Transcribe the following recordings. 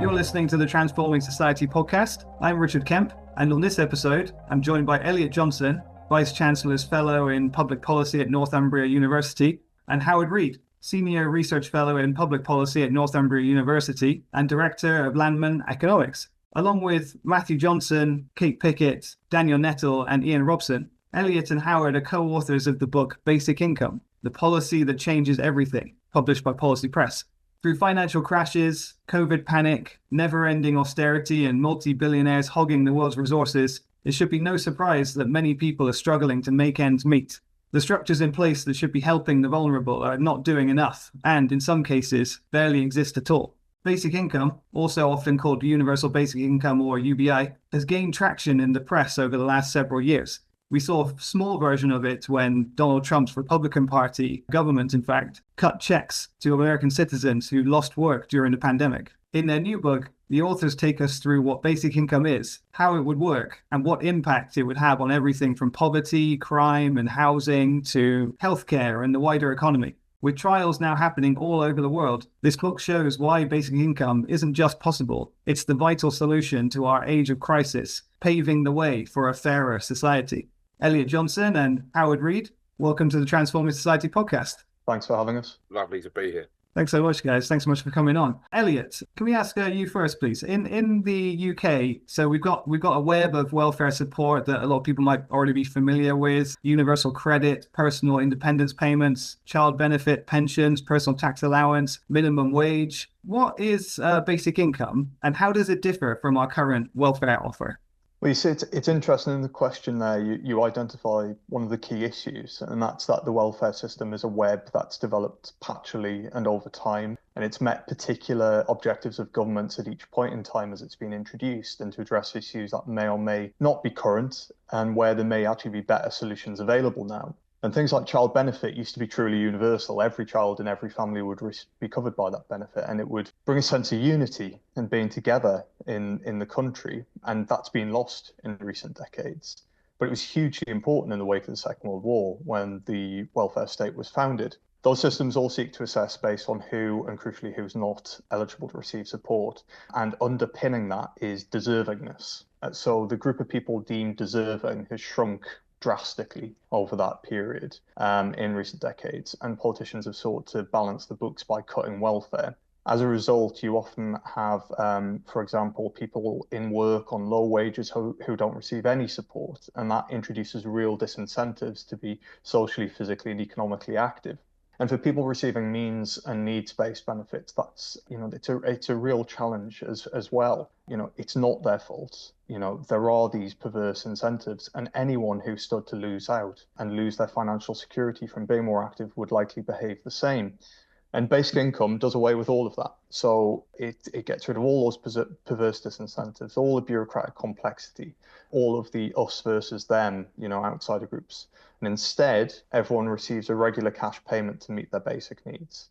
You're listening to the Transforming Society podcast. I'm Richard Kemp, and on this episode, I'm joined by Elliott Johnson, Vice-Chancellor's Fellow in Public Policy at Northumbria University, and Howard Reid, Senior Research Fellow in Public Policy at Northumbria University and Director of Landman Economics. Along with Matthew Johnson, Kate Pickett, Daniel Nettle, and Ian Robson, Elliott and Howard are co-authors of the book Basic Income, The Policy That Changes Everything, published by Policy Press. Through financial crashes, COVID panic, never-ending austerity, and multi-billionaires hogging the world's resources, it should be no surprise that many people are struggling to make ends meet. The structures in place that should be helping the vulnerable are not doing enough, and in some cases, barely exist at all. Basic income, also often called Universal Basic Income or UBI, has gained traction in the press over the last several years. We saw a small version of it when Donald Trump's Republican Party government, in fact, cut checks to American citizens who lost work during the pandemic. In their new book, the authors take us through what basic income is, how it would work, and what impact it would have on everything from poverty, crime, and housing to healthcare and the wider economy. With trials now happening all over the world, this book shows why basic income isn't just possible, it's the vital solution to our age of crisis, paving the way for a fairer society. Elliott Johnson and Howard Reid, welcome to the Transforming Society podcast. Thanks for having us. Lovely to be here. Thanks so much, guys. Thanks so much for coming on. Elliott, can we ask you first, please? In the UK, so we've got a web of welfare support that a lot of people might already be familiar with: universal credit, personal independence payments, child benefit, pensions, personal tax allowance, minimum wage. What is basic income, and how does it differ from our current welfare offer? Well, you see, it's interesting in the question there. You identify one of the key issues, and that's that the welfare system is a web that's developed patchily and over time, and it's met particular objectives of governments at each point in time as it's been introduced, and to address issues that may or may not be current, and where there may actually be better solutions available now. And things like child benefit used to be truly universal. Every child in every family would be covered by that benefit, and it would bring a sense of unity and being together in the country. And that's been lost in recent decades. But it was hugely important in the wake of the Second World War when the welfare state was founded. Those systems all seek to assess based on who, and crucially who's not eligible to receive support. And underpinning that is deservingness. So the group of people deemed deserving has shrunk drastically over that period in recent decades, and politicians have sought to balance the books by cutting welfare. As a result, you often have, for example, people in work on low wages who don't receive any support, and that introduces real disincentives to be socially, physically, and economically active. And for people receiving means and needs-based benefits, that's, it's a real challenge as well. It's not their fault. There are these perverse incentives, and anyone who stood to lose out and lose their financial security from being more active would likely behave the same. And basic income does away with all of that. So it gets rid of all those perverse disincentives, all the bureaucratic complexity, all of the us versus them, outsider groups. And instead, everyone receives a regular cash payment to meet their basic needs.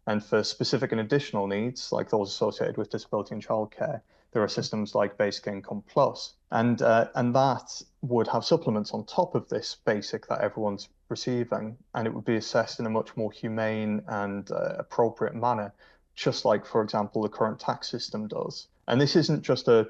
And for specific and additional needs, like those associated with disability and childcare, there are systems like Basic Income Plus. And that would have supplements on top of this basic that everyone's receiving, and it would be assessed in a much more humane and appropriate manner, just like, for example, the current tax system does. And this isn't just an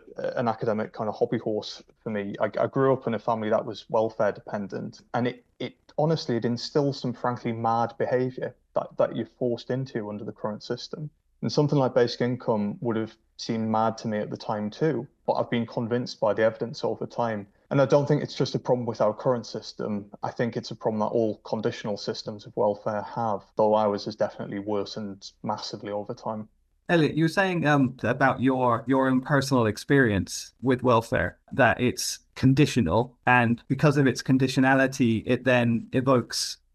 academic kind of hobby horse for me. I grew up in a family that was welfare dependent, and it honestly, it instills some frankly mad behaviour that you're forced into under the current system. And something like basic income would have seemed mad to me at the time too, but I've been convinced by the evidence over time. And I don't think it's just a problem with our current system. I think it's a problem that all conditional systems of welfare have, though ours has definitely worsened massively over time. Elliott, you were saying about your own personal experience with welfare, that it's conditional, and because of its conditionality, it then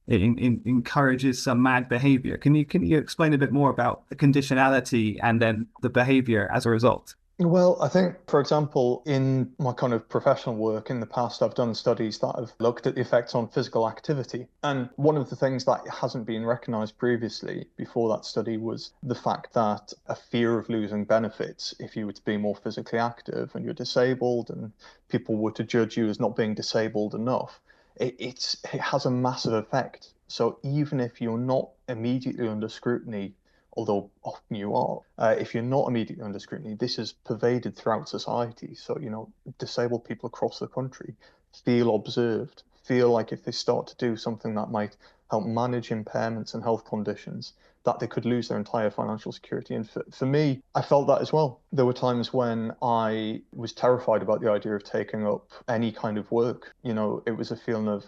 encourages some mad behavior. Can you explain a bit more about the conditionality and then the behavior as a result? Well, I think, for example, in my kind of professional work in the past, I've done studies that have looked at the effects on physical activity. And one of the things that hasn't been recognised previously before that study was the fact that a fear of losing benefits if you were to be more physically active and you're disabled and people were to judge you as not being disabled enough, it has a massive effect. So even if you're not immediately under scrutiny although often you are. If you're not immediately under scrutiny, this is pervaded throughout society. So, disabled people across the country feel observed, feel like if they start to do something that might help manage impairments and health conditions, that they could lose their entire financial security. And for me, I felt that as well. There were times when I was terrified about the idea of taking up any kind of work. It was a feeling of,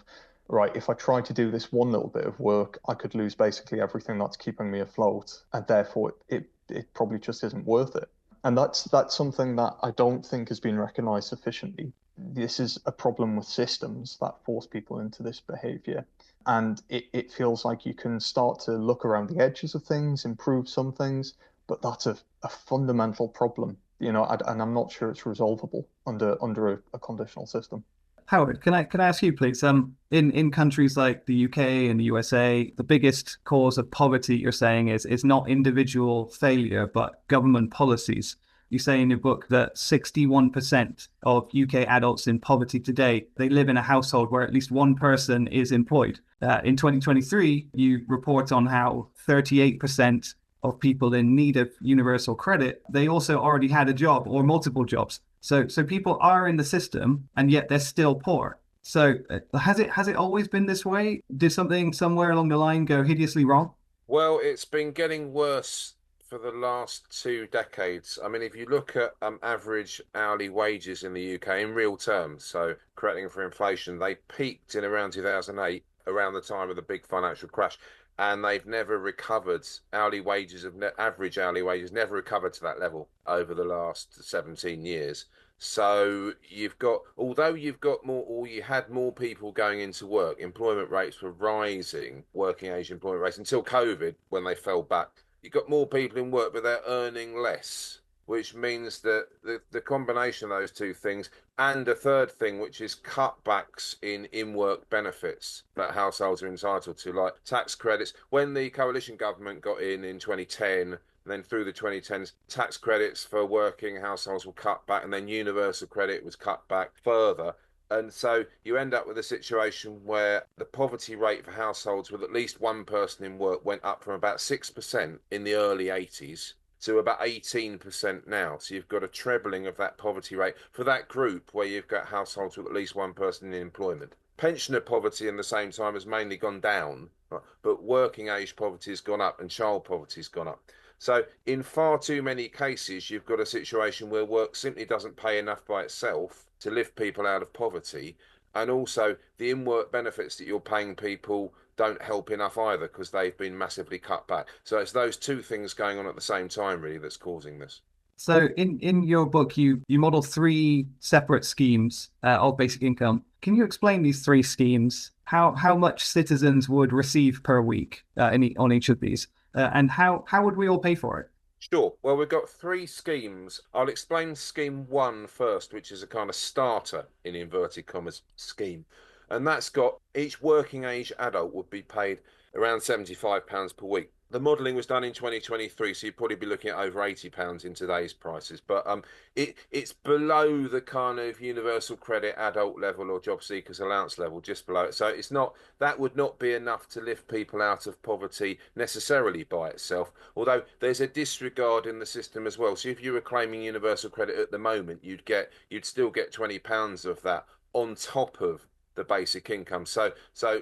right, if I tried to do this one little bit of work, I could lose basically everything that's keeping me afloat, and therefore it probably just isn't worth it. And that's something that I don't think has been recognized sufficiently. This is a problem with systems that force people into this behavior. And it feels like you can start to look around the edges of things, improve some things, but that's a fundamental problem, and I'm not sure it's resolvable under a conditional system. Howard, can I ask you, please? In countries like the UK and the USA, the biggest cause of poverty, you're saying, is not individual failure, but government policies. You say in your book that 61% of UK adults in poverty today, they live in a household where at least one person is employed. In 2023, you report on how 38% of people in need of universal credit, they also already had a job or multiple jobs. So people are in the system and yet they're still poor. So has it always been this way? Did something somewhere along the line go hideously wrong? Well, it's been getting worse for the last 2 decades. I mean, if you look at average hourly wages in the UK in real terms, so correcting for inflation, they peaked in around 2008, around the time of the big financial crash, and they've never recovered. Average hourly wages never recovered to that level over the last 17 years. So although you've got more, or you had more people going into work, employment rates were rising, working age employment rates until COVID, when they fell back. You've got more people in work, but they're earning less, which means that the combination of those two things, and a third thing, which is cutbacks in work benefits that households are entitled to, like tax credits. When the coalition government got in 2010, and then through the 2010s, tax credits for working households were cut back, and then universal credit was cut back further. And so you end up with a situation where the poverty rate for households with at least one person in work went up from about 6% in the early 80s to about 18% now. So you've got a trebling of that poverty rate for that group where you've got households with at least one person in employment. Pensioner poverty in the same time has mainly gone down, but working age poverty has gone up and child poverty has gone up. So in far too many cases, you've got a situation where work simply doesn't pay enough by itself to lift people out of poverty. And also the in-work benefits that you're paying people don't help enough either, because they've been massively cut back. So it's those two things going on at the same time, really, that's causing this. So in your book, you model three separate schemes of basic income. Can you explain these three schemes? How much citizens would receive per week on each of these, and how would we all pay for it? Sure. Well, we've got three schemes. I'll explain scheme one first, which is a kind of starter, in inverted commas, scheme. And that's got each working age adult would be paid around £75 per week. The modelling was done in 2023, so you'd probably be looking at over £80 in today's prices. But it's below the kind of universal credit adult level or job seekers allowance level, just below it. So that would not be enough to lift people out of poverty necessarily by itself. Although there's a disregard in the system as well. So if you were claiming universal credit at the moment, you'd still get £20 of that on top of the basic income. So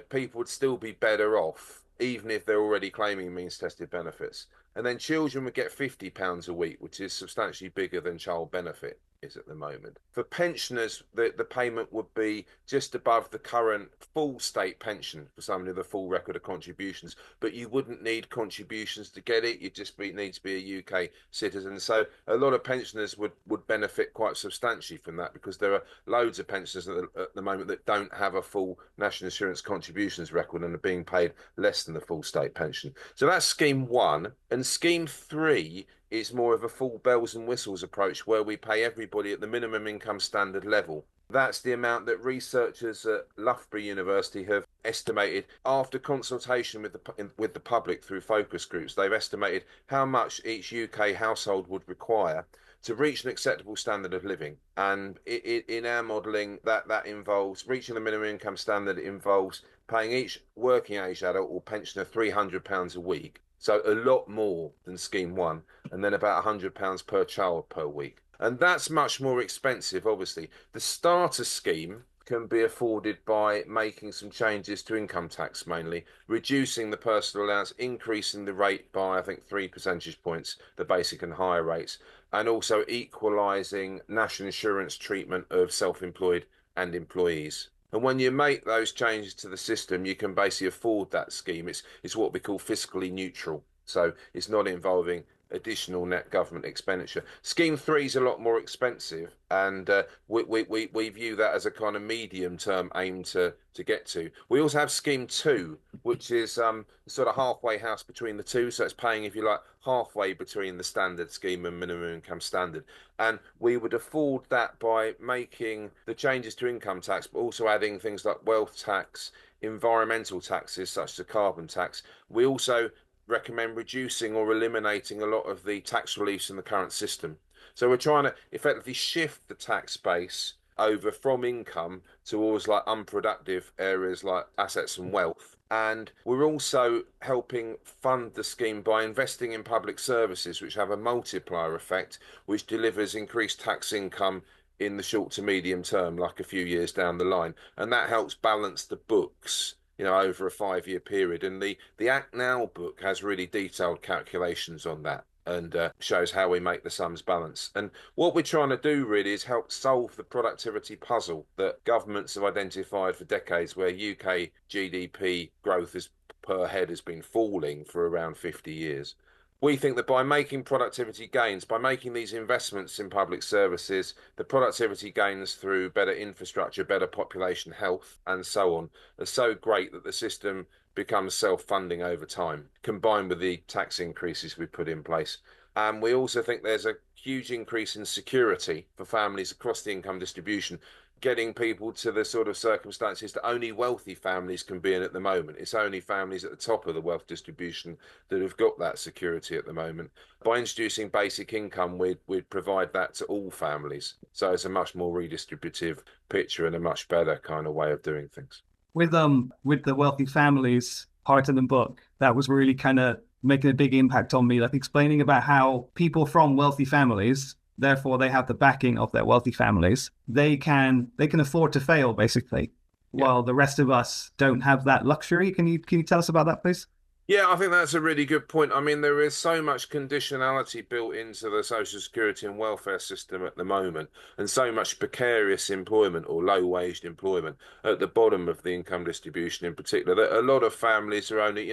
people would still be better off, even if they're already claiming means tested benefits. And then children would get £50 a week, which is substantially bigger than child benefit is at the moment. For pensioners, the payment would be just above the current full state pension for someone with a full record of contributions, but you wouldn't need contributions to get it. You'd just need to be a UK citizen. So a lot of pensioners would benefit quite substantially from that, because there are loads of pensioners at the moment that don't have a full national insurance contributions record and are being paid less than the full state pension. So that's scheme one. And scheme three is more of a full bells and whistles approach, where we pay everybody at the minimum income standard level. That's the amount that researchers at Loughborough University have estimated after consultation with the public through focus groups. They've estimated how much each UK household would require to reach an acceptable standard of living. And in our modelling, that involves reaching the minimum income standard. It involves paying each working age adult or pensioner £300 a week. So a lot more than scheme one, and then about £100 per child per week. And that's much more expensive, obviously. The starter scheme can be afforded by making some changes to income tax, mainly reducing the personal allowance, increasing the rate by, I think, 3 percentage points, the basic and higher rates, and also equalising national insurance treatment of self-employed and employees. And when you make those changes to the system, you can basically afford that scheme. It's what we call fiscally neutral. So it's not involving additional net government expenditure. Scheme three is a lot more expensive, and we view that as a kind of medium term aim to get to. We also have scheme two, which is sort of halfway house between the two. So it's paying, if you like, halfway between the standard scheme and minimum income standard. And we would afford that by making the changes to income tax, but also adding things like wealth tax, environmental taxes such as the carbon tax. We also recommend reducing or eliminating a lot of the tax reliefs in the current system. So we're trying to effectively shift the tax base over from income towards like unproductive areas like assets and wealth. And we're also helping fund the scheme by investing in public services, which have a multiplier effect, which delivers increased tax income in the short to medium term, like a few years down the line. And that helps balance the books, over a 5-year period. And the Act Now book has really detailed calculations on that and shows how we make the sums balance. And what we're trying to do really is help solve the productivity puzzle that governments have identified for decades, where UK GDP growth per head has been falling for around 50 years. We think that by making productivity gains, by making these investments in public services, the productivity gains through better infrastructure, better population health, and so on, are so great that the system becomes self-funding over time, combined with the tax increases we put in place. And we also think there's a huge increase in security for families across the income distribution, getting people to the sort of circumstances that only wealthy families can be in at the moment. It's only families at the top of the wealth distribution that have got that security at the moment. By introducing basic income, we'd provide that to all families. So it's a much more redistributive picture and a much better kind of way of doing things. With the wealthy families part of the book, that was really kind of making a big impact on me, like explaining about how people from wealthy families, therefore they have the backing of their wealthy families, they can afford to fail, basically, while the rest of us don't have that luxury. Can you tell us about that, please? Yeah, I think that's a really good point. I mean, there is so much conditionality built into the social security and welfare system at the moment, and so much precarious employment or low-waged employment at the bottom of the income distribution in particular, that a lot of families are only,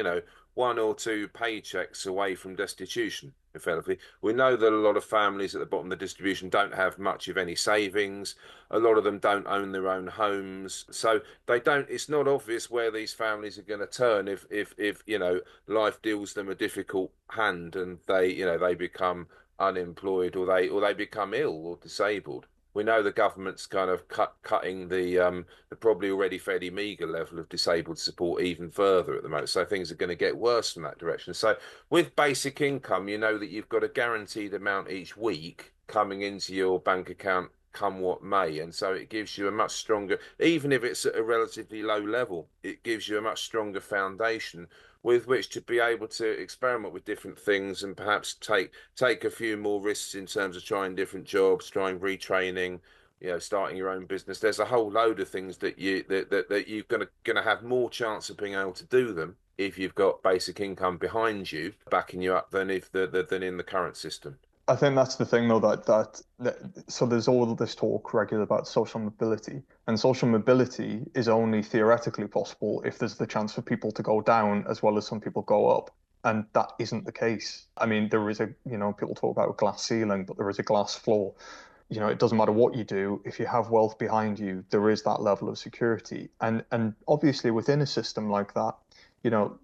1 or 2 paychecks away from destitution, effectively. We know that a lot of families at the bottom of the distribution don't have much of any savings. A lot of them don't own their own homes. So it's not obvious where these families are going to turn if life deals them a difficult hand and they become unemployed or they become ill or disabled. We know the government's kind of cutting the probably already fairly meagre level of disabled support even further at the moment. So things are going to get worse from that direction. So with basic income, you know that you've got a guaranteed amount each week coming into your bank account come what may. And so it gives you a much stronger, even if it's at a relatively low level, it gives you a much stronger foundation with which to be able to experiment with different things and perhaps take a few more risks in terms of trying different jobs, trying retraining, starting your own business. There's a whole load of things that you're gonna have more chance of being able to do them if you've got basic income behind you, backing you up, than than in the current system. I think that's the thing, though, that so there's all this talk regular about social mobility, and social mobility is only theoretically possible if there's the chance for people to go down as well as some people go up, and that isn't the case. I mean, there is people talk about a glass ceiling, but there is a glass floor. It doesn't matter what you do, if you have wealth behind you, there is that level of security, and obviously within a system like that,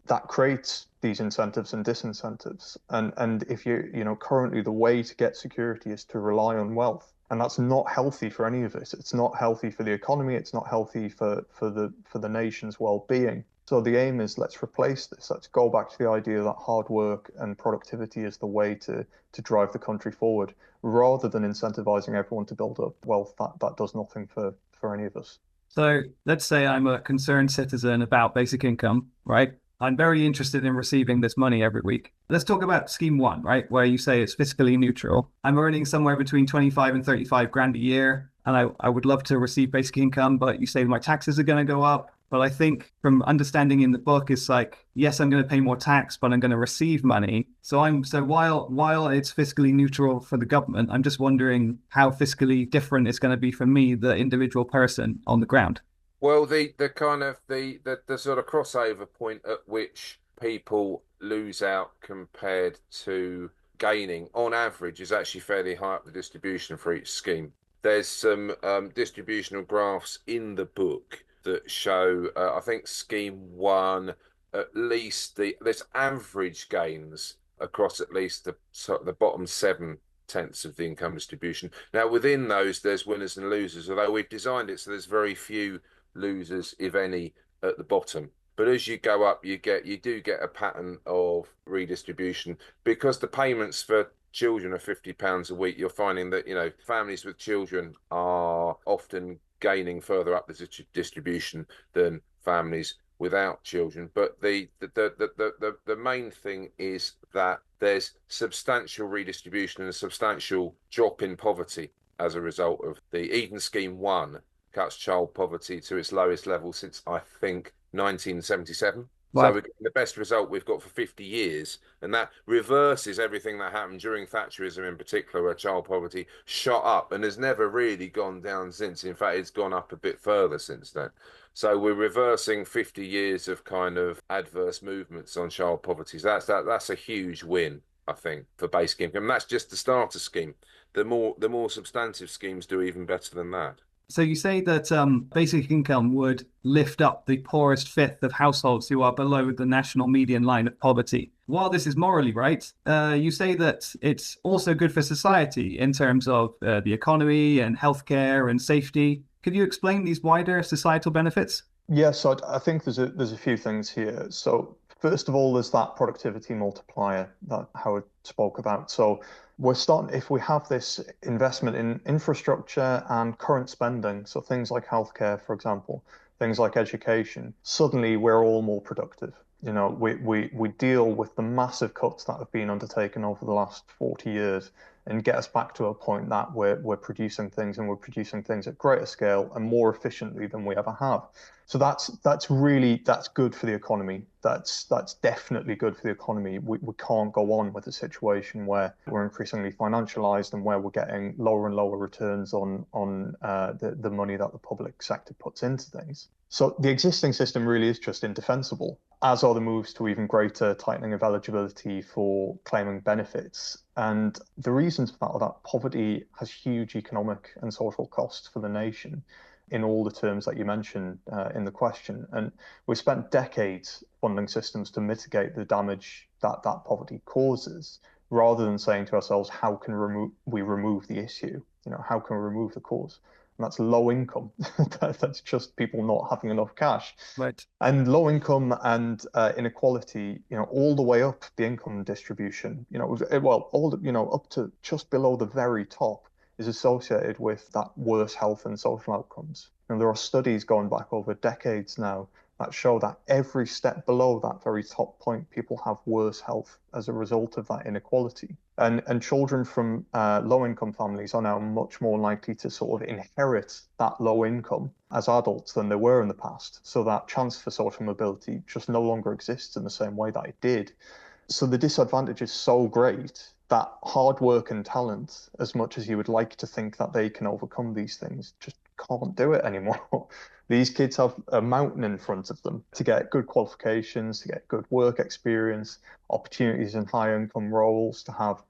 that creates these incentives and disincentives. And if currently the way to get security is to rely on wealth, and that's not healthy for any of us. It's not healthy for the economy. It's not healthy for the nation's well-being. So the aim is, let's replace this. Let's go back to the idea that hard work and productivity is the way to drive the country forward, rather than incentivizing everyone to build up wealth that does nothing for any of us. So let's say I'm a concerned citizen about basic income, right? I'm very interested in receiving this money every week. Let's talk about scheme one, right? Where you say it's fiscally neutral. I'm earning somewhere between 25 and 35 grand a year, and I would love to receive basic income, but you say my taxes are going to go up. But I think from understanding in the book, it's like, yes, I'm going to pay more tax, but I'm going to receive money. So while it's fiscally neutral for the government, I'm just wondering how fiscally different it's going to be for me, the individual person on the ground. Well, the kind of the sort of crossover point at which people lose out compared to gaining on average is actually fairly high up the distribution for each scheme. There's some distributional graphs in the book that show, I think scheme one, at least there's average gains across at least the sort of the bottom 7/10 of the income distribution. Now, within those, there's winners and losers, although we've designed it so there's very few losers, if any, at the bottom. But as you go up, you do get a pattern of redistribution because the payments for children are £50 a week. You're finding that, families with children are often gaining further up the distribution than families without children. But the main thing is that there's substantial redistribution and a substantial drop in poverty as a result of the Eden Scheme 1 cuts child poverty to its lowest level since, I think, 1977. Wow. So we're getting the best result we've got for 50 years. And that reverses everything that happened during Thatcherism in particular, where child poverty shot up and has never really gone down since. In fact, it's gone up a bit further since then. So we're reversing 50 years of kind of adverse movements on child poverty. So that's a huge win, I think, for basic income. And that's just the starter scheme. The more substantive schemes do even better than that. So you say that basic income would lift up the poorest fifth of households who are below the national median line of poverty. While this is morally right, you say that it's also good for society in terms of the economy and healthcare and safety. Could you explain these wider societal benefits? Yes, so I think there's a few things here. So first of all, there's that productivity multiplier that Howard spoke about. So we're starting, if we have this investment in infrastructure and current spending, so things like healthcare, for example, things like education, suddenly we're all more productive. We deal with the massive cuts that have been undertaken over the last 40 years and get us back to a point that we're producing things, and we're producing things at greater scale and more efficiently than we ever have. So that's good for the economy. That's definitely good for the economy. We can't go on with a situation where we're increasingly financialized and where we're getting lower and lower returns on the money that the public sector puts into things. So the existing system really is just indefensible, as are the moves to even greater tightening of eligibility for claiming benefits. And the reasons for that are that poverty has huge economic and social costs for the nation in all the terms that you mentioned in the question. And we spent decades funding systems to mitigate the damage that poverty causes, rather than saying to ourselves, how can we remove the issue? How can we remove the cause? And that's low income. That's just people not having enough cash. Right. And low income and inequality, all the way up the income distribution, up to just below the very top, is associated with that worse health and social outcomes. And there are studies going back over decades now that show that every step below that very top point, people have worse health as a result of that inequality. And children from low-income families are now much more likely to sort of inherit that low income as adults than they were in the past. So that chance for social mobility just no longer exists in the same way that it did. So the disadvantage is so great that hard work and talent, as much as you would like to think that they can overcome these things, just can't do it anymore. These kids have a mountain in front of them to get good qualifications, to get good work experience, opportunities in high income roles, to have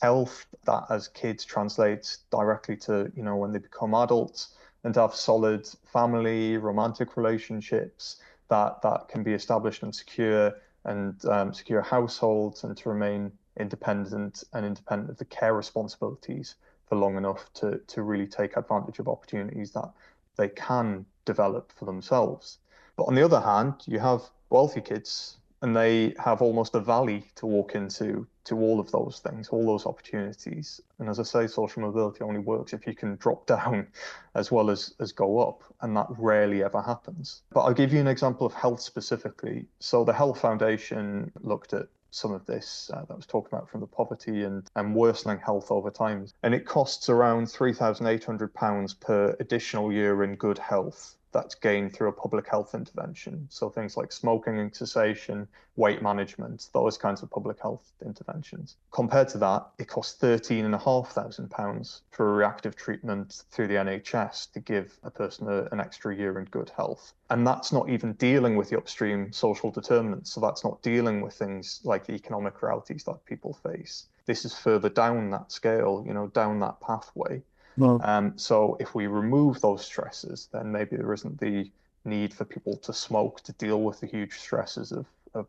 health that as kids translates directly to, when they become adults, and to have solid family, romantic relationships that can be established and secure, and secure households, and to remain independent of the care responsibilities for long enough to really take advantage of opportunities that they can develop for themselves. But on the other hand, you have wealthy kids and they have almost a valley to walk into to all of those things, all those opportunities. And as I say, social mobility only works if you can drop down as well as go up, and that rarely ever happens. But I'll give you an example of health specifically. So the Health Foundation looked at some of this that was talked about from the poverty and worsening health over time. And it costs around £3,800 per additional year in good health that's gained through a public health intervention. So things like smoking and cessation, weight management, those kinds of public health interventions. Compared to that, it costs £13,500 for a reactive treatment through the NHS to give a person an extra year in good health. And that's not even dealing with the upstream social determinants. So that's not dealing with things like the economic realities that people face. This is further down that scale, down that pathway. Well, So if we remove those stresses, then maybe there isn't the need for people to smoke to deal with the huge stresses of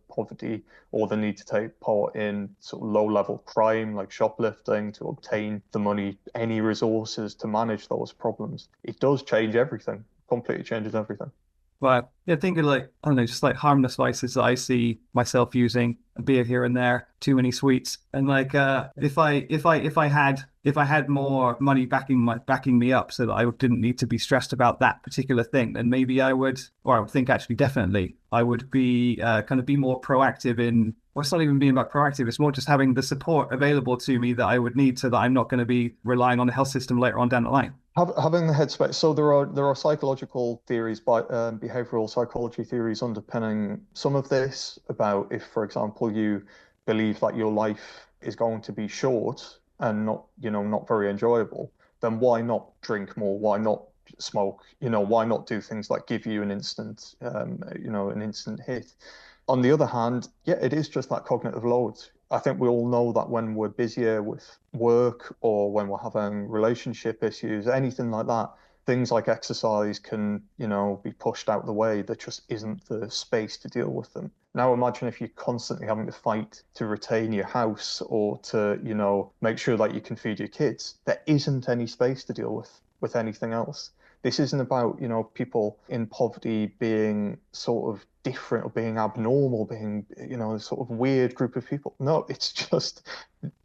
poverty, or the need to take part in sort of low-level crime like shoplifting to obtain the money, any resources to manage those problems. It does change everything, completely changes everything. Right. Yeah, think of like, I don't know, just like harmless vices that I see myself using, a beer here and there, too many sweets. And like if I had more money backing me up so that I didn't need to be stressed about that particular thing, then maybe I would think actually definitely I would be kind of be more proactive in, well, it's not even being about proactive, it's more just having the support available to me that I would need so that I'm not going to be relying on the health system later on down the line. Having the headspace. So there are psychological theories, behavioral psychology theories underpinning some of this about if, for example, you believe that your life is going to be short and not very enjoyable, then why not drink more? Why not smoke? Why not do things like give you an instant hit? On the other hand, yeah, it is just that cognitive load. I think we all know that when we're busier with work or when we're having relationship issues, anything like that, things like exercise can, be pushed out the way. There just isn't the space to deal with them. Now imagine if you're constantly having to fight to retain your house or to, make sure that you can feed your kids. There isn't any space to deal with anything else. This isn't about, people in poverty being sort of different or being abnormal, being, sort of weird group of people. No, it's just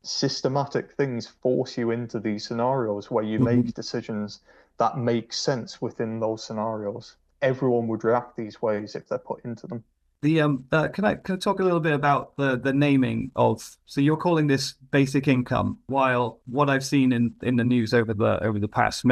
systematic things force you into these scenarios where you make decisions that make sense within those scenarios. Everyone would react these ways if they're put into them. The can I talk a little bit about the naming of, so you're calling this basic income, while what I've seen in the news over the past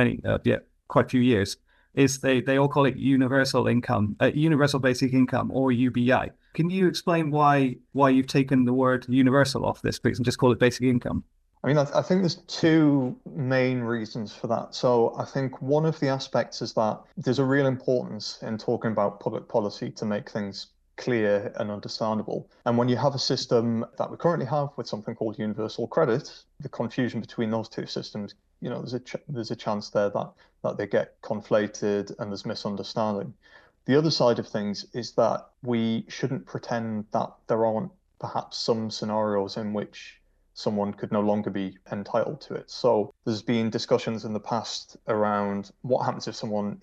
quite a few years is they all call it universal income, universal basic income, or UBI. Can you explain why you've taken the word universal off this, please, and just call it basic income? I mean, I think there's two main reasons for that. So I think one of the aspects is that there's a real importance in talking about public policy to make things clear and understandable. And when you have a system that we currently have with something called universal credit, the confusion between those two systems, there's a chance there that they get conflated and there's misunderstanding. The other side of things is that we shouldn't pretend that there aren't perhaps some scenarios in which someone could no longer be entitled to it. So there's been discussions in the past around what happens if someone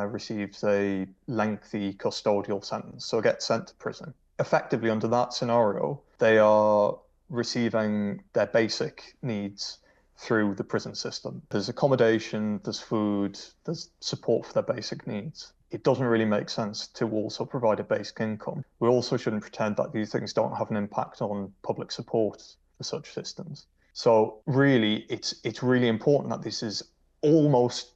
receives a lengthy custodial sentence, so gets sent to prison. Effectively, under that scenario, they are receiving their basic needs through the prison system. There's accommodation, there's food, there's support for their basic needs. It doesn't really make sense to also provide a basic income. We also shouldn't pretend that these things don't have an impact on public support for such systems. So really, it's really important that this is almost,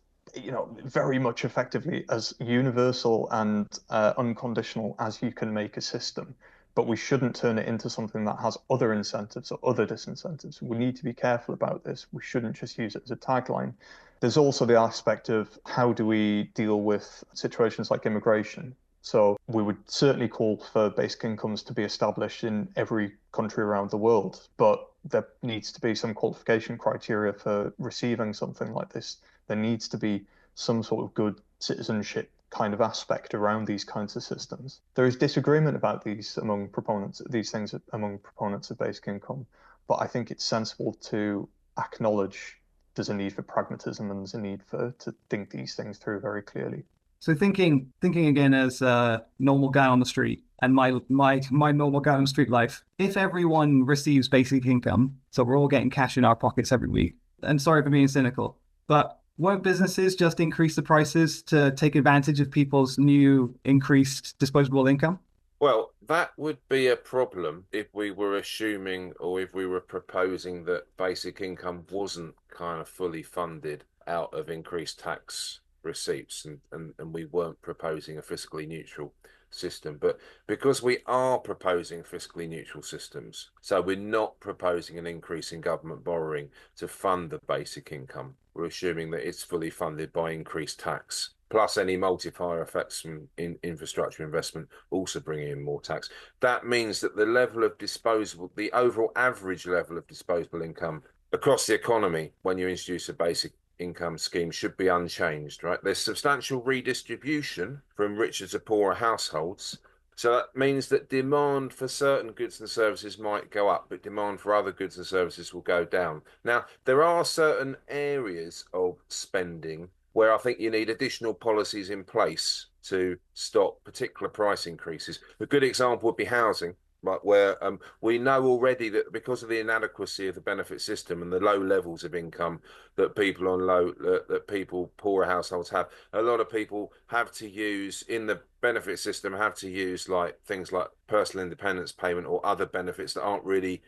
very much effectively as universal and unconditional as you can make a system. But we shouldn't turn it into something that has other incentives or other disincentives. We need to be careful about this. We shouldn't just use it as a tagline. There's also the aspect of how do we deal with situations like immigration. So we would certainly call for basic incomes to be established in every country around the world, but there needs to be some qualification criteria for receiving something like this. There needs to be some sort of good citizenship kind of aspect around these kinds of systems. There is disagreement about these things among proponents of basic income, but I think it's sensible to acknowledge there's a need for pragmatism and there's a need to think these things through very clearly. So thinking again as a normal guy on the street, and my normal going street life. If everyone receives basic income, so we're all getting cash in our pockets every week, and sorry for being cynical, but won't businesses just increase the prices to take advantage of people's new increased disposable income? Well, that would be a problem if we were assuming or if we were proposing that basic income wasn't kind of fully funded out of increased tax receipts and we weren't proposing a fiscally neutral system. But because we are proposing fiscally neutral systems, so we're not proposing an increase in government borrowing to fund the basic income, we're assuming that it's fully funded by increased tax, plus any multiplier effects from infrastructure investment also bringing in more tax. That means that the level of disposable, the overall average level of disposable income across the economy when you introduce a basic income scheme should be unchanged, right? There's substantial redistribution from richer to poorer households. So that means that demand for certain goods and services might go up, but demand for other goods and services will go down. Now, there are certain areas of spending where I think you need additional policies in place to stop particular price increases. A good example would be housing, right, where we know already that because of the inadequacy of the benefit system and the low levels of income that people on poorer households have, a lot of people have to use in the benefit system have to use like things like personal independence payment or other benefits that aren't really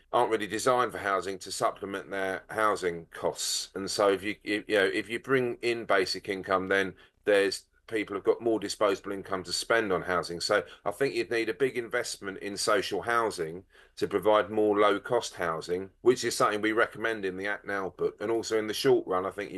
designed for housing to supplement their housing costs. And so if you bring in basic income, then there's people have got more disposable income to spend on housing. So I think you'd need a big investment in social housing to provide more low-cost housing, which is something we recommend in the Act Now book. And also in the short run, I think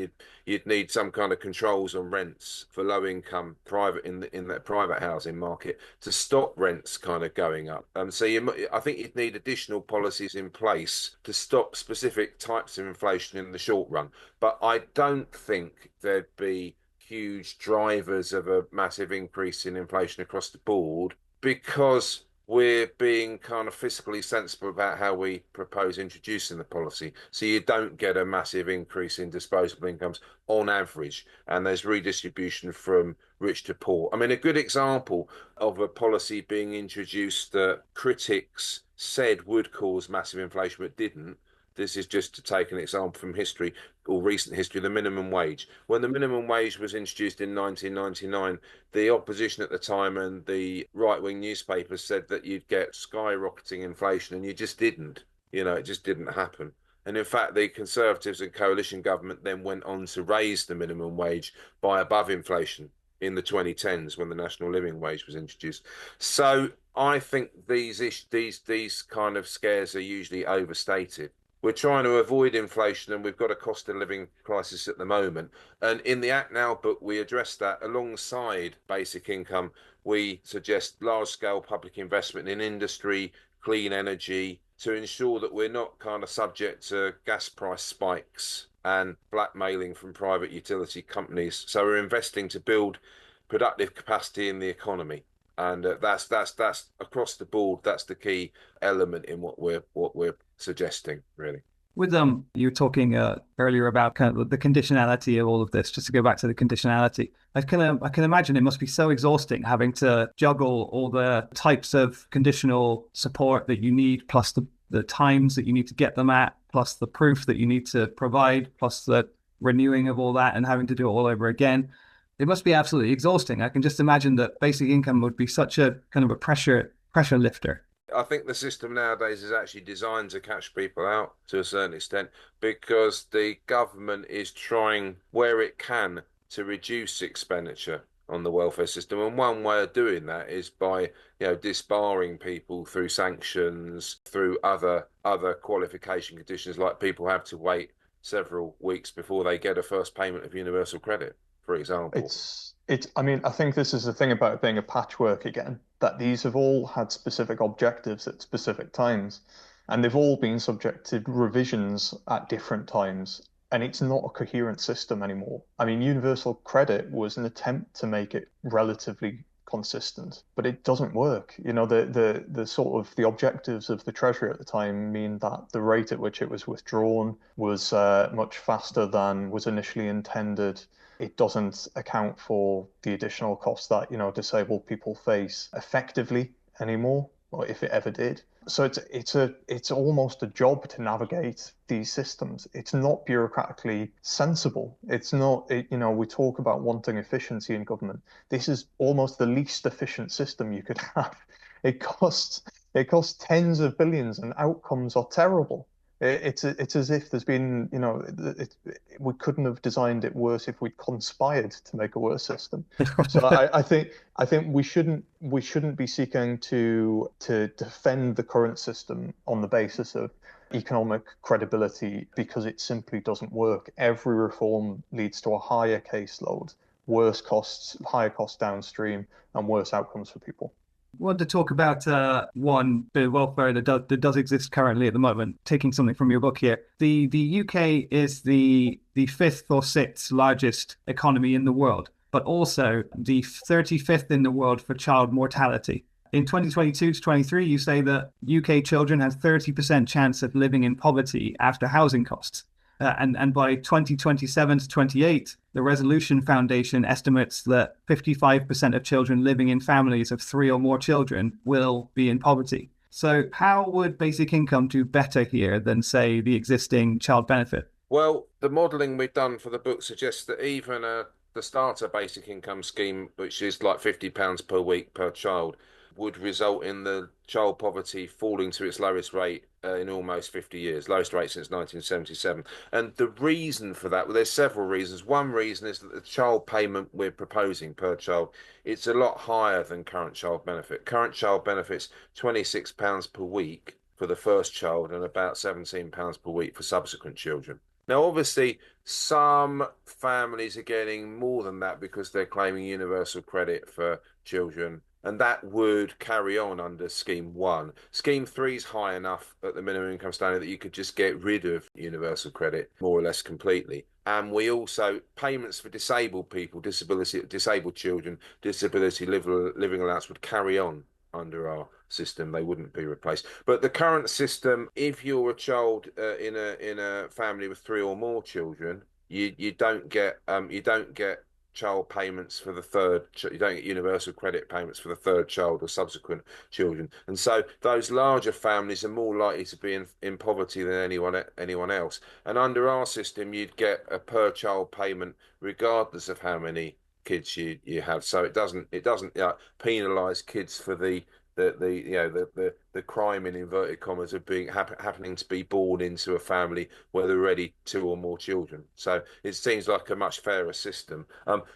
you'd need some kind of controls on rents for low-income private in that private housing market to stop rents kind of going up. I think you'd need additional policies in place to stop specific types of inflation in the short run. But I don't think there'd be huge drivers of a massive increase in inflation across the board because we're being kind of fiscally sensible about how we propose introducing the policy. So you don't get a massive increase in disposable incomes on average, and there's redistribution from rich to poor. I mean, a good example of a policy being introduced that critics said would cause massive inflation but didn't. This is just to take an example from history or recent history, the minimum wage. When the minimum wage was introduced in 1999, the opposition at the time and the right-wing newspapers said that you'd get skyrocketing inflation, and you just didn't. It just didn't happen. And in fact, the Conservatives and coalition government then went on to raise the minimum wage by above inflation in the 2010s when the national living wage was introduced. So I think these kind of scares are usually overstated. We're trying to avoid inflation, and we've got a cost of living crisis at the moment. And in the Act Now book, we address that alongside basic income. We suggest large-scale public investment in industry, clean energy, to ensure that we're not kind of subject to gas price spikes and blackmailing from private utility companies. So we're investing to build productive capacity in the economy. And that's across the board. That's the key element in what we're suggesting, really. With you were talking earlier about kind of the conditionality of all of this. Just to go back to the conditionality, I can imagine it must be so exhausting having to juggle all the types of conditional support that you need, plus the times that you need to get them at, plus the proof that you need to provide, plus the renewing of all that and having to do it all over again. It must be absolutely exhausting. I can just imagine that basic income would be such a kind of a pressure lifter. I think the system nowadays is actually designed to catch people out to a certain extent because the government is trying where it can to reduce expenditure on the welfare system. And one way of doing that is by, disbarring people through sanctions, through other qualification conditions, like people have to wait several weeks before they get a first payment of universal credit, for example. I mean, I think this is the thing about it being a patchwork again, that these have all had specific objectives at specific times, and they've all been subject to revisions at different times, and it's not a coherent system anymore. I mean, universal credit was an attempt to make it relatively consistent, but it doesn't work. The sort of the objectives of the Treasury at the time mean that the rate at which it was withdrawn was much faster than was initially intended. It doesn't account for the additional costs that, disabled people face effectively. anymore, or if it ever did. So it's almost a job to navigate these systems. It's not bureaucratically sensible. It's not, we talk about wanting efficiency in government. This is almost the least efficient system you could have. It costs tens of billions, and outcomes are terrible. It's as if there's been, we couldn't have designed it worse if we'd conspired to make a worse system. So I think we shouldn't be seeking to defend the current system on the basis of economic credibility, because it simply doesn't work. Every reform leads to a higher caseload, worse costs, higher costs downstream, and worse outcomes for people. I want to talk about one bit of welfare that does exist currently at the moment, taking something from your book here. The UK is the fifth or sixth largest economy in the world, but also the 35th in the world for child mortality. In 2022 to 23, you say that UK children have 30% chance of living in poverty after housing costs. And by 2027 to 28, the Resolution Foundation estimates that 55% of children living in families of 3 or more children will be in poverty. So how would basic income do better here than, say, the existing child benefit? Well, the modelling we've done for the book suggests that even the starter basic income scheme, which is like £50 per week per child, would result in the child poverty falling to its lowest rate in almost 50 years, lowest rate since 1977. And the reason for that, well, there's several reasons. One reason is that the child payment we're proposing per child, it's a lot higher than current child benefit. Current child benefit's £26 per week for the first child and about £17 per week for subsequent children. Now, obviously, some families are getting more than that because they're claiming universal credit for children, and that would carry on under Scheme 1. Scheme 3 is high enough at the minimum income standard that you could just get rid of universal credit more or less completely. And we also, payments for disabled people, disabled children, disability living allowance would carry on under our system. They wouldn't be replaced. But the current system, if you're a child in a family with 3 or more children, you don't get child payments for the third. You don't get universal credit payments for the third child or subsequent children, and so those larger families are more likely to be in poverty than anyone else. And under our system, you'd get a per child payment regardless of how many kids you have. So it doesn't penalise kids for the crime in inverted commas of being happening to be born into a family where there are already 2 or more children. So it seems like a much fairer system.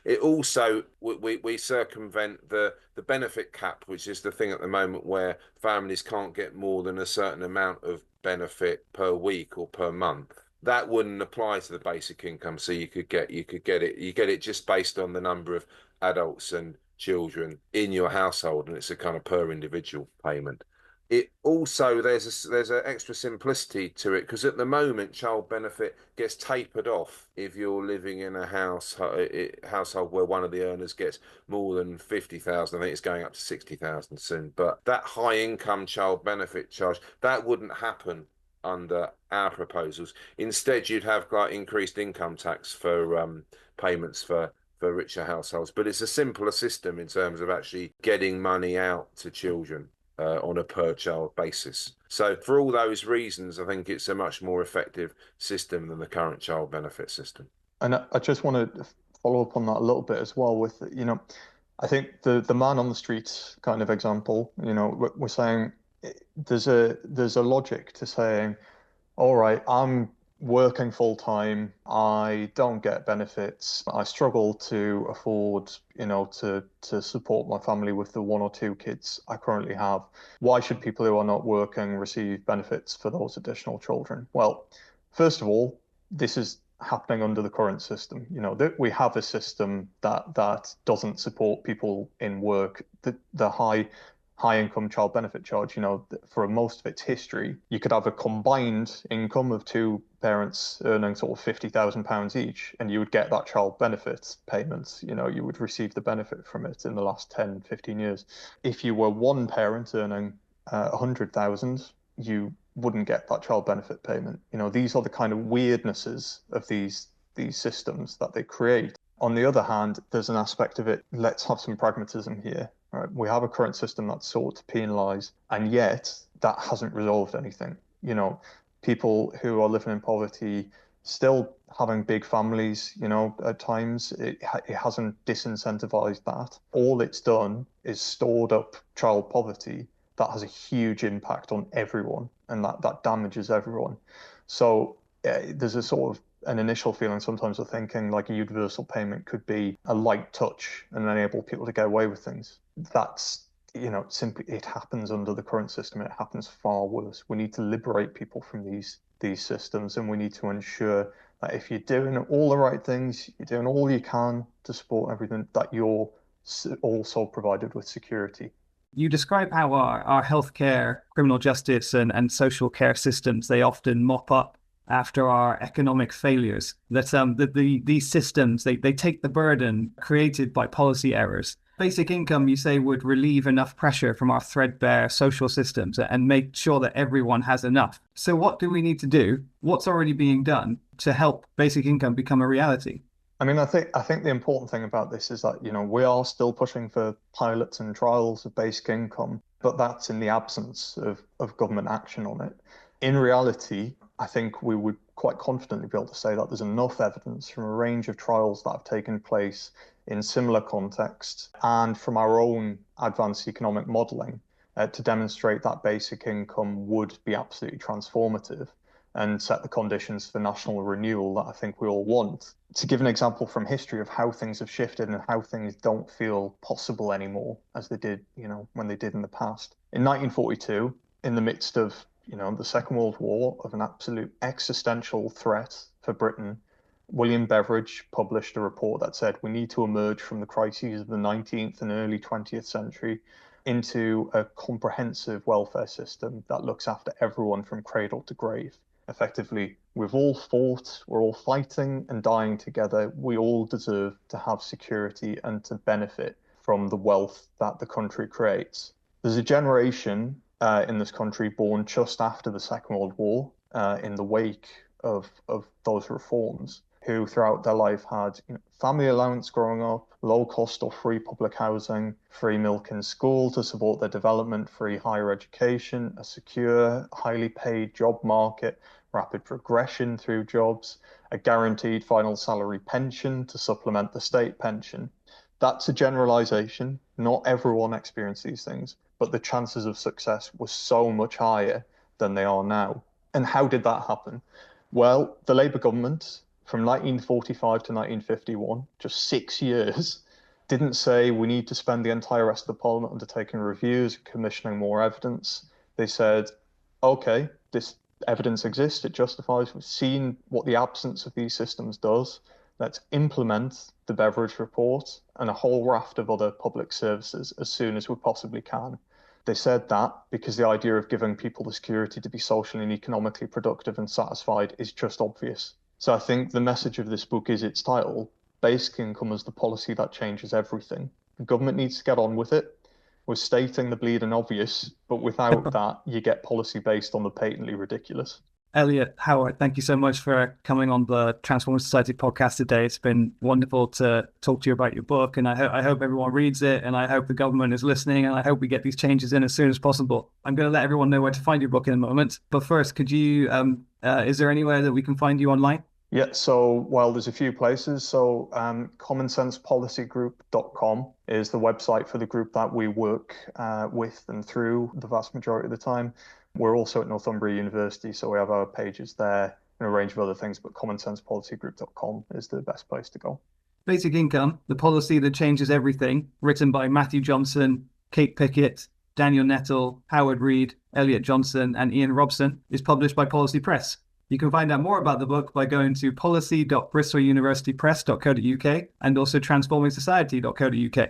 It also we circumvent the benefit cap, which is the thing at the moment where families can't get more than a certain amount of benefit per week or per month. That wouldn't apply to the basic income, so you get it just based on the number of adults and children in your household, and it's a kind of per individual payment. It also there's an extra simplicity to it, because at the moment child benefit gets tapered off if you're living in a household where one of the earners gets more than 50,000. I think it's going up to 60,000 soon. But that high income child benefit charge, that wouldn't happen under our proposals. Instead, you'd have like increased income tax for payments for richer households. But it's a simpler system in terms of actually getting money out to children on a per child basis. So for all those reasons, I think it's a much more effective system than the current child benefit system. And I just want to follow up on that a little bit as well with, I think the man on the street kind of example, we're saying there's a logic to saying, all right, I'm working full time, I don't get benefits, I struggle to afford, to support my family with the 1 or 2 kids I currently have. Why should people who are not working receive benefits for those additional children? Well, first of all, this is happening under the current system. That we have a system that doesn't support people in work. The high income child benefit charge, for most of its history, you could have a combined income of 2 parents earning sort of £50,000 each, and you would get that child benefit payment. You would receive the benefit from it in the last 10, 15 years. If you were one parent earning 100,000, you wouldn't get that child benefit payment. These are the kind of weirdnesses of these systems that they create. On the other hand, there's an aspect of it, let's have some pragmatism here. right? We have a current system that's sought to penalise, and yet that hasn't resolved anything. You know, people who are living in poverty still having big families, you know, at times it hasn't disincentivized that. All it's done is stored up child poverty that has a huge impact on everyone, and that damages everyone. So there's a sort of an initial feeling sometimes of thinking like a universal payment could be a light touch and enable people to get away with things. That's, you know, simply, it happens under the current system. It happens far worse. We need to liberate people from these systems, and we need to ensure that if you're doing all the right things, you're doing all you can to support everything, that you're also provided with security. You describe how our healthcare, criminal justice, and social care systems, they often mop up after our economic failures. That these systems, they take the burden created by policy errors. Basic income, you say, would relieve enough pressure from our threadbare social systems and make sure that everyone has enough. So what do we need to do? What's already being done to help basic income become a reality? I mean, I think the important thing about this is that, you know, we are still pushing for pilots and trials of basic income, but that's in the absence of government action on it. In reality, I think we would quite confidently be able to say that there's enough evidence from a range of trials that have taken place in similar contexts and from our own advanced economic modelling to demonstrate that basic income would be absolutely transformative and set the conditions for national renewal that I think we all want. To give an example from history of how things have shifted and how things don't feel possible anymore as they did, you know, when they did in the past. In 1942, in the midst of, you know, the Second World War, of an absolute existential threat for Britain, William Beveridge published a report that said we need to emerge from the crises of the 19th and early 20th century into a comprehensive welfare system that looks after everyone from cradle to grave. Effectively, we've all fought, we're all fighting and dying together. We all deserve to have security and to benefit from the wealth that the country creates. There's a generation in this country born just after the Second World War, in the wake of those reforms, who throughout their life had, you know, family allowance growing up, low cost or free public housing, free milk in school to support their development, free higher education, a secure, highly paid job market, rapid progression through jobs, a guaranteed final salary pension to supplement the state pension. That's a generalization. Not everyone experienced these things, but the chances of success were so much higher than they are now. And how did that happen? Well, the Labour government from 1945 to 1951, just 6 years, didn't say we need to spend the entire rest of the Parliament undertaking reviews and commissioning more evidence. They said, okay, this evidence exists, it justifies, we've seen what the absence of these systems does. Let's implement the Beveridge report and a whole raft of other public services as soon as we possibly can. They said that because the idea of giving people the security to be socially and economically productive and satisfied is just obvious. So I think the message of this book is its title, Basic Income as the Policy That Changes Everything. The government needs to get on with it. We're stating the bleeding obvious, but without that, you get policy based on the patently ridiculous. Elliott, Howard, thank you so much for coming on the Transformative Society podcast today. It's been wonderful to talk to you about your book, and I hope everyone reads it, and I hope the government is listening, and I hope we get these changes in as soon as possible. I'm going to let everyone know where to find your book in a moment, but first, could you, is there anywhere that we can find you online? Yeah, so, well, there's a few places. So commonsenspolicygroup.com is the website for the group that we work with and through the vast majority of the time. We're also at Northumbria University, so we have our pages there and a range of other things, but commonsenspolicygroup.com is the best place to go. Basic Income, the Policy That Changes Everything, written by Matthew Johnson, Kate Pickett, Daniel Nettle, Howard Reed, Elliott Johnson, and Ian Robson, is published by Policy Press. You can find out more about the book by going to policy.bristoluniversitypress.co.uk and also transformingsociety.co.uk.